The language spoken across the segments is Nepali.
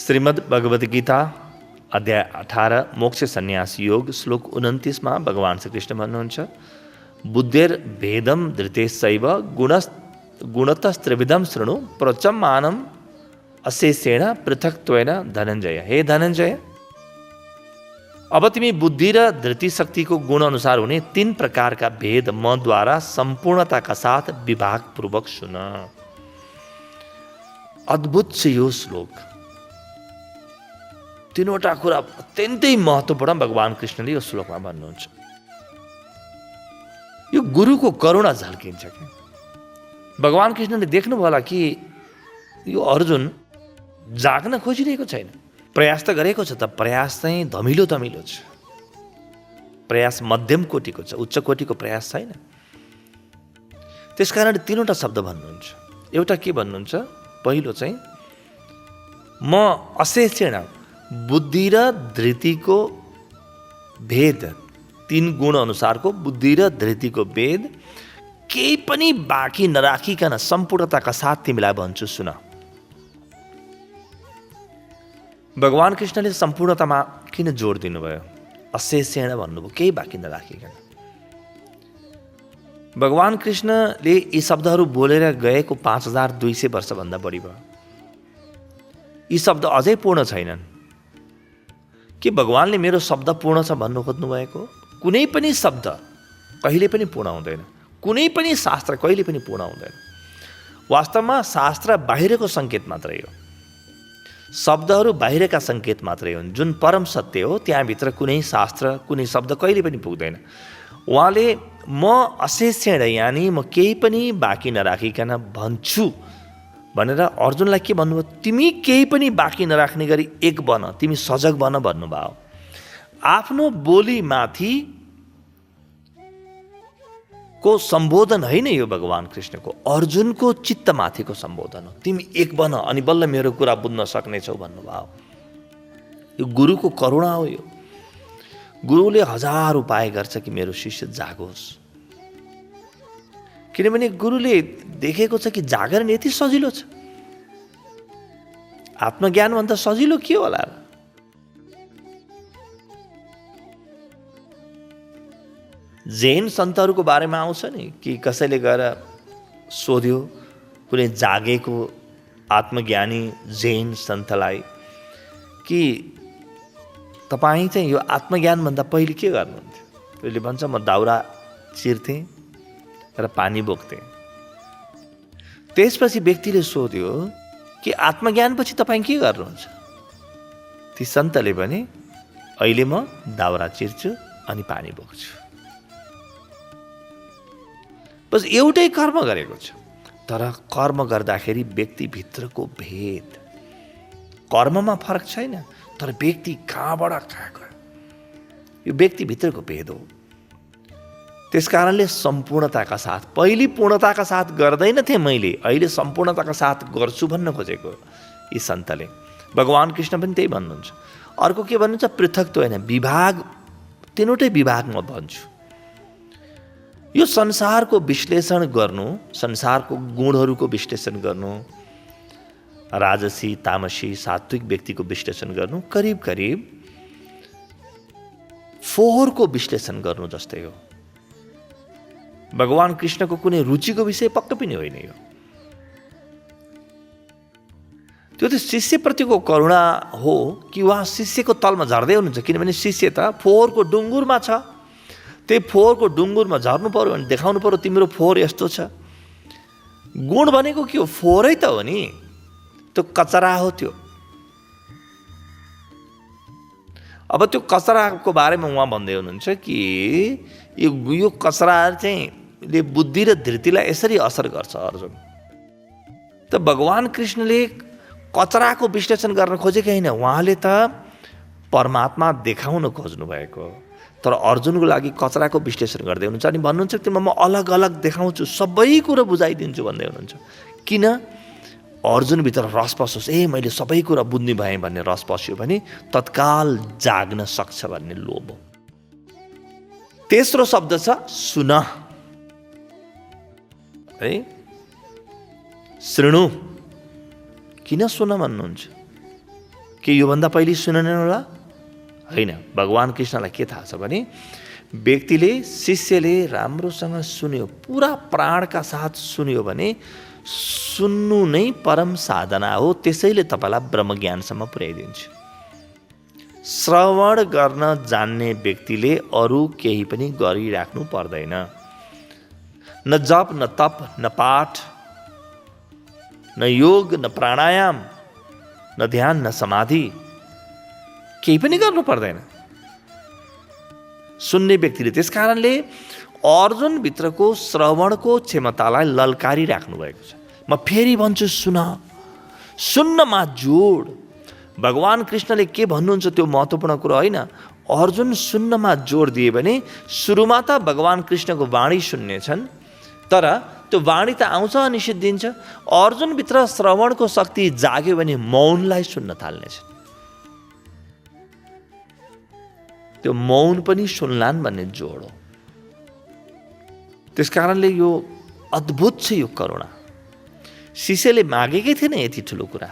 श्रीमद् भगवद गीता अध्याय 18 मोक्ष सन्यास योग श्लोक 29 में भगवान श्री कृष्ण भन्नुहुन्छ बुद्धिर भेदम धृतेशैव गुणतस्त्रिविधम शृणु प्रचमानम अशेषेण पृथक्त्वेन धनंजय। हे धनंजय, अब तिमी बुद्धि र धृति शक्ति को गुण अनुसार हुने 3 प्रकार का भेद म द्वारा संपूर्णता का साथ विभाग पूर्वक सुन। अद्भुत छ यो श्लोक। तीनवटा कुरा अत्यन्तै महत्त्वपूर्ण भगवान कृष्णले यो श्लोकमा भन्नुहुन्छ। यो गुरुको करुणा झल्किन्छ के। भगवान कृष्णले देख्नु होला कि यो अर्जुन जाग्न खोजिरहेको छैन। प्रयास त गरेको छ, त प्रयास चाहिँ धमिलो छ। प्रयास मध्यम कोटिको छ, उच्च कोटिको प्रयास छैन। त्यसकारण तीनवटा शब्द भन्नुहुन्छ। एउटा के भन्नुहुन्छ? पहिलो चाहिँ म अशेषेण बुद्धि र धृतिको भेद, 3 गुण अनुसारको बुद्धि र धृतिको भेद केही पनि बाँकी नराखिकन सम्पूर्णताका साथ तिमीलाई भन्छु सुन। भगवान कृष्णले सम्पूर्णतामा किन जोड दिनुभयो? अशेषेण भन्नुभयो, केही बाँकी नराखिकन। भगवान कृष्णले यी शब्दहरू बोलेर गएको 5200 वर्षभन्दा बढी भयो। यी शब्द अझै पूर्ण छैनन्। के भगवानले मेरो शब्द पूर्ण छ भन्नु खोज्नु भएको? कुनै पनि शब्द कहिले पनि पूर्ण हुँदैन। कुनै पनि शास्त्र कहिले पनि पूर्ण हुँदैन। वास्तवमा शास्त्र बाहिरको सङ्केत मात्रै हो। शब्दहरू बाहिरका सङ्केत मात्रै हुन्। जुन परम सत्य हो त्यहाँभित्र कुनै शास्त्र, कुनै शब्द कहिले पनि पुग्दैन। उहाँले म अशेषेण यानि म केही पनि बाँकी नराखिकन भन्छु भनेर अर्जुनलाई के भन्नुभयो? तिमी केही पनि बाँकी नराख्ने गरी एक बन, तिमी सजग बन भन्नुभयो। आफ्नो बोलीमाथि को सम्बोधन होइन यो भगवान कृष्णको, अर्जुनको चित्तमाथिको सम्बोधन हो। तिमी एक बन अनि बल्ल मेरो कुरा बुझ्न सक्नेछौ भन्नुभयो। यो गुरुको करुणा हो। यो गुरुले 1000 उपाय गर्छ कि मेरो शिष्य जागोस्। किनभने गुरुले देखेको छ कि जागरण यति सजिलो छ। आत्मज्ञानभन्दा सजिलो के होला? जैन सन्तहरूको बारेमा आउँछ नि कि कसैले गएर सोध्यो कुनै जागेको आत्मज्ञानी जैन सन्तलाई कि तपाईँ चाहिँ यो आत्मज्ञानभन्दा पहिले के गर्नुहुन्थ्यो? त्यसले भन्छ म दाउरा चिर्थेँ र पानी बोक्थेँ। त्यसपछि व्यक्तिले सोध्यो कि आत्मज्ञानपछि तपाईँ के गर्नुहुन्छ? ती सन्तले भने अहिले म दाउरा चिर्छु अनि पानी बोक्छु। बस एउटै कर्म गरेको छ। तर कर्म गर्दाखेरि व्यक्तिभित्रको भेद, कर्ममा फरक छैन, तर व्यक्ति कहाँबाट कहाँ गयो यो व्यक्तिभित्रको भेद हो। त्यसकारणले सम्पूर्णताका साथ, पहिले पूर्णताका साथ गर्दैन थिएँ मैले, अहिले सम्पूर्णताका साथ गर्छु भन्न खोजेको यी सन्तले। भगवान कृष्ण पनि त्यही भन्नुहुन्छ। अर्को के भन्नुहुन्छ? पृथक्त्व होइन, विभाग। तीनवटै विभाग म भन्छु। यो संसारको विश्लेषण गर्नु, संसारको गुणहरूको विश्लेषण गर्नु, राजसी, तामसी, सात्विक व्यक्तिको विश्लेषण गर्नु करिब करिब फोहोरको विश्लेषण गर्नु जस्तै हो। भगवान कृष्णको कुनै रुचिको विषय पक्कै पनि होइन यो। त्यो त शिष्यप्रतिको करुणा हो कि उहाँ शिष्यको तलमा झर्दै हुनुहुन्छ। किनभने शिष्य त फोहोरको डुङ्गुरमा छ। त्यही फोहोरको डुङ्गुरमा झर्नु पर्यो भने देखाउनु पर्यो तिम्रो फोहोर यस्तो छ। गुण भनेको के हो? फोहोरै त हो नि। त्यो कचरा हो त्यो। अब त्यो कचराको बारेमा उहाँ भन्दै हुनुहुन्छ कि यो कचरा चाहिँ ले बुद्धि र धृतिलाई यसरी असर गर्छ अर्जुन। त भगवान कृष्णले कचराको विश्लेषण गर्न खोजेको होइन, उहाँले त परमात्मा देखाउन खोज्नु भएको। तर अर्जुनको लागि कचराको विश्लेषण गर्दै हुनुहुन्छ अनि भन्नुहुन्छ कि म अलग अलग देखाउँछु, सबै कुरो बुझाइदिन्छु भन्दै हुनुहुन्छ। किन? अर्जुनभित्र रस पसोस्। मैले सबै कुरा बुझ्ने भएँ भन्ने रस पस्यो भने तत्काल जाग्न सक्छ भन्ने लोभ हो। तेस्रो शब्द छ सुन। है शृणु। किन सुन भन्नुहुन्छ? के योभन्दा पहिले सुनेनन् होला? होइन। भगवान कृष्णलाई के थाहा छ भने व्यक्तिले, शिष्यले राम्रोसँग सुन्यो, पुरा प्राणका साथ सुन्यो भने सुन्नु नै परम साधना हो। त्यसैले तपाईँलाई ब्रह्मज्ञानसम्म पुर्याइदिन्छ। श्रवण गर्न जान्ने व्यक्तिले अरू केही पनि गरिराख्नु पर्दैन। न जप, न तप, न पाठ, न योग, न प्राणायाम, न ध्यान, न समाधि, केही पनि गर्नु पर्दैन सुन्ने व्यक्तिले। त्यस कारणले अर्जुनभित्रको श्रवणको क्षमतालाई ललकारी राख्नु भएको छ। म फेरि भन्छु, सुन्नमा जोड। भगवान कृष्णले के भन्नुहुन्छ त्यो महत्त्वपूर्ण कुरा होइन। अर्जुन सुन्नमा जोड दिए भने सुरुमा त भगवान कृष्णको वाणी सुन्नेछन्, तर त्यो वाणी त आउँछ अनि सिद्धिन्छ। अर्जुनभित्र श्रवणको शक्ति जाग्यो भने मौनलाई सुन्न थाल्नेछन्। त्यो मौन पनि सुन्लान् भन्ने जोड हो। त्यस कारणले यो अद्भुत छ यो करुणा। शिष्यले मागेकै थिएन यति ठुलो कुरा।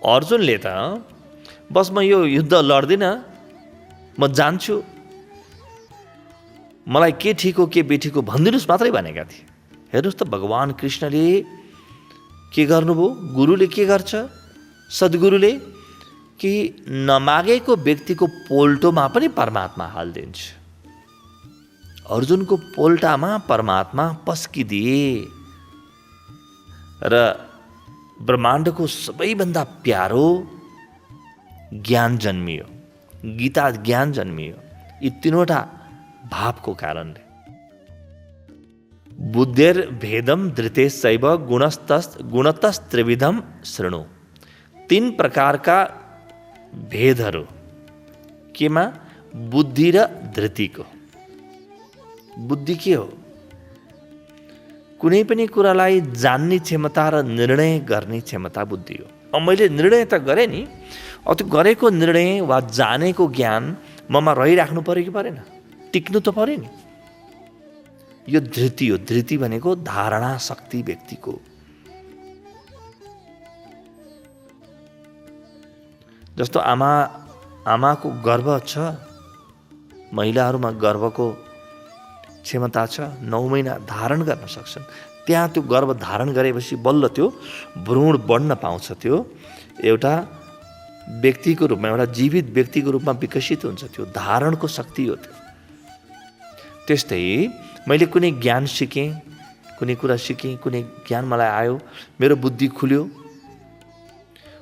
अर्जुनले त बस म यो युद्ध लड्दिनँ, म जान्छु, मलाई के ठिक हो के बेठिक हो भनिदिनुहोस् मात्रै भनेका थिए। हेर्नुहोस् त भगवान कृष्णले के गर्नुभयो, गुरुले के गर्छ, सद्गुरुले कि नमागेको व्यक्तिको पोल्टोमा पनि परमात्मा हालिदिन्छ। अर्जुनको पोल्टामा परमात्मा पस्किदिए र ब्रह्माण्डको सबैभन्दा प्यारो ज्ञान जन्मियो, गीता ज्ञान जन्मियो। यी तीनवटा भावको कारणले। बुद्धेर भेदम धृतेशैव गुणतस्त्रिविधम शृणु। 3 प्रकारका भेदहरू केमा? बुद्धि र धृतिको। बुद्धि के हो? कुनै पनि कुरालाई जान्ने क्षमता र निर्णय गर्ने क्षमता बुद्धि हो। अब मैले निर्णय त गरेँ नि, त्यो गरेको निर्णय वा जानेको ज्ञान ममा रहिराख्नु पर्यो कि परेन? टिक्नु त पर्यो नि। यो धृति हो। धृति भनेको धारणा शक्ति व्यक्तिको। जस्तो आमाको गर्भ छ, महिलाहरूमा गर्भको क्षमता छ, 9 महिना धारण गर्न सक्छन्। त्यहाँ त्यो गर्भ धारण गरेपछि बल्ल त्यो भ्रूण बढ्न पाउँछ। त्यो एउटा व्यक्तिको रूपमा, एउटा जीवित व्यक्तिको रूपमा विकसित हुन्छ। त्यो धारणको शक्ति हो त्यो। त्यस्तै मैले कुनै ज्ञान सिकेँ, कुनै कुरा सिकेँ, कुनै ज्ञान मलाई आयो, मेरो बुद्धि खुल्यो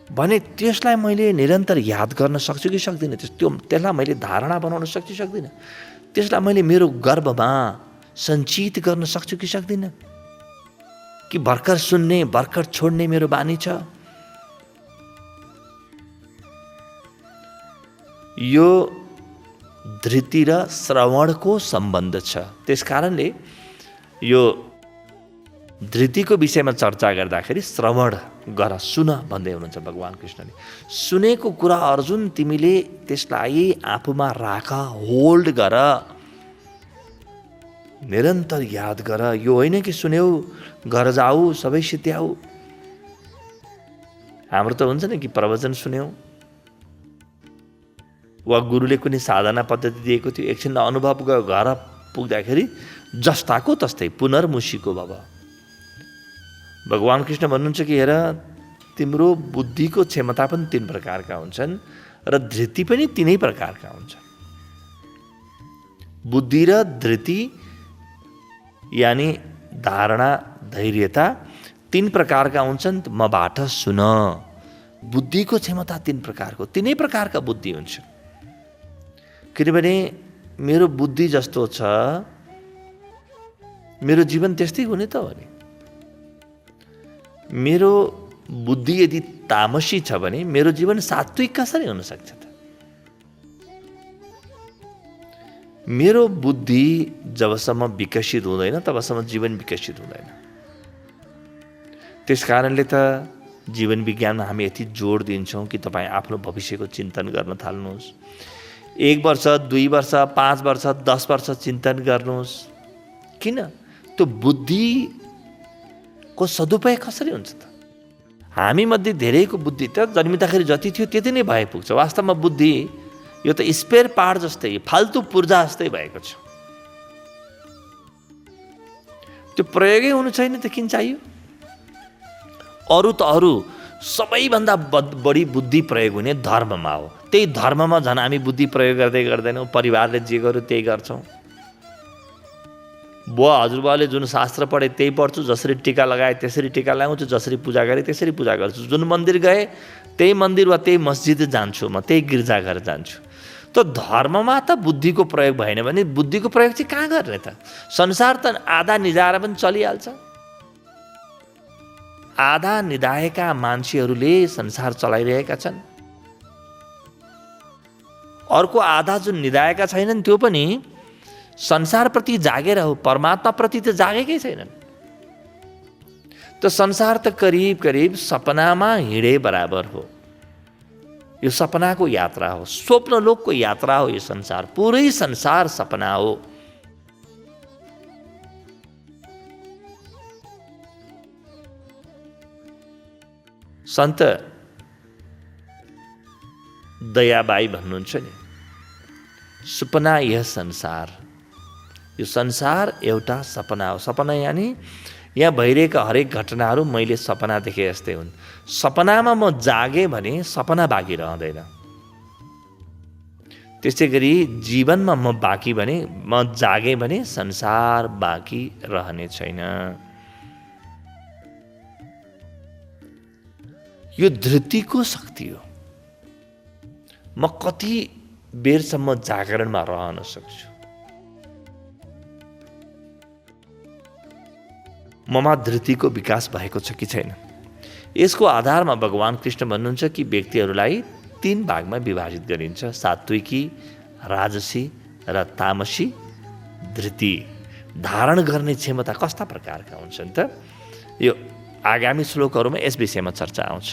भने त्यसलाई मैले निरन्तर याद गर्न सक्छु कि सक्दिनँ? त्यसलाई मैले धारणा बनाउन सक्छु कि सक्दिनँ? त्यसलाई मैले मेरो गर्भमा सञ्चित गर्न सक्छु कि सक्दिनँ? कि भर्खर सुन्ने भर्खर छोड्ने मेरो बानी छ? यो धृति र श्रवणको सम्बन्ध छ। त्यस कारणले यो धृतिको विषयमा चर्चा गर्दाखेरि श्रवण गर, सुन भन्दै हुनुहुन्छ भगवान कृष्णले। सुनेको कुरा अर्जुन तिमीले त्यसलाई आफूमा राख, होल्ड गर, निरन्तर याद गर। यो होइन कि सुन्यौ घर जाऊ सबै सिद्ध्याऊ। हाम्रो त हुन्छ नि कि प्रवचन सुन्यौ वा गुरुले कुनै साधना पद्धति दिएको थियो, एकछिन अनुभव गयो, घर पुग्दाखेरि जस्ताको तस्तै पुनर्मुसीको भव। भगवान कृष्ण भन्नुहुन्छ कि हेर, तिम्रो बुद्धिको क्षमता पनि 3 प्रकारका हुन्छन् र धृति पनि 3 प्रकारका हुन्छन्। बुद्धि र धृति यानि धारणा, धैर्यता 3 प्रकारका हुन्छन्। मबाट सुन। बुद्धिको क्षमता 3 प्रकारको, 3 प्रकारका बुद्धि हुन्छ। किनभने मेरो बुद्धि जस्तो छ, मेरो जीवन त्यस्तै हुने त हो नि। मेरो बुद्धि यदि तामसी छ भने मेरो जीवन सात्विक कसरी हुन सक्छ त? मेरो बुद्धि जबसम्म विकसित हुँदैन तबसम्म जीवन विकसित हुँदैन। त्यस कारणले त जीवन विज्ञानमा हामी यति जोड दिन्छौँ कि तपाईँ आफ्नो भविष्यको चिन्तन गर्न थाल्नुहोस्। 1 वर्ष, 2 वर्ष, 5 वर्ष, 10 वर्ष चिन्तन गर्नुहोस्। किन? त्यो बुद्धिको सदुपयोग कसरी हुन्छ त? हामीमध्ये धेरैको बुद्धि त जन्मिँदाखेरि जति थियो त्यति नै भए पुग्छ। वास्तवमा बुद्धि यो त स्पेयर पार्ट जस्तै, फाल्तु पूर्जा जस्तै भएको छ। त्यो प्रयोगै हुनु छैन त किन चाहियो? अरू त अरू सबैभन्दा बढी बुद्धि प्रयोग हुने धर्ममा हो। त्यही धर्ममा झन् हामी बुद्धि प्रयोग गर्दैनौँ। परिवारले जे गर्यो त्यही गर्छौँ। बुवा हजुरबाले जुन शास्त्र पढे त्यही पढ्छु, जसरी टीका लगाए त्यसरी टीका लगाउँछु, जसरी पूजा गरेँ त्यसरी पूजा गर्छु, जुन मन्दिर गए त्यही मन्दिर वा त्यही मस्जिद जान्छु, म त्यही गिर्जाघर जान्छु। त धर्ममा त बुद्धिको प्रयोग भएन भने बुद्धिको प्रयोग चाहिँ कहाँ गर्ने त? संसार त आधा निधाएर पनि चलिहाल्छ। आधा निधाएका मान्छेहरूले संसार चलाइरहेका छन्। अर्को आधा जुन निधाएका छैनन् त्यो पनि संसारप्रति जागेर हो, परमात्माप्रति त जागेकै छैनन्। त संसार त करिब करिब सपनामा हिँडे बराबर हो। यो सपनाको यात्रा हो, स्वप्नलोकको यात्रा हो। यो संसार, पुरै संसार सपना हो। सन्त दयाबाई भन्नुहुन्छ नि, सपना यह संसार, यो संसार एउटा सपना हो। सपना यानि यहाँ भइरहेका हरेक घटनाहरू मैले सपना देखे जस्तै हुन्। सपनामा म जागेँ भने सपना बाँकी रहँदैन। त्यसै गरी जीवनमा म बाँकी भने, म जागेँ भने संसार बाँकी रहने छैन। यो धृतिको शक्ति हो। म कति बेरसम्म जागरणमा रहन सक्छु। ममा धृतिको विकास भएको छ कि छैन? यसको आधारमा भगवान कृष्ण भन्नुहुन्छ कि व्यक्तिहरूलाई 3 भागमा विभाजित गरिन्छ: सात्विकी, राजसी र तामसी धृति। धारण गर्ने क्षमता कस्ता प्रकारका हुन्छन् त? यो आगामी श्लोकहरूमा यस विषयमा चर्चा आउँछ।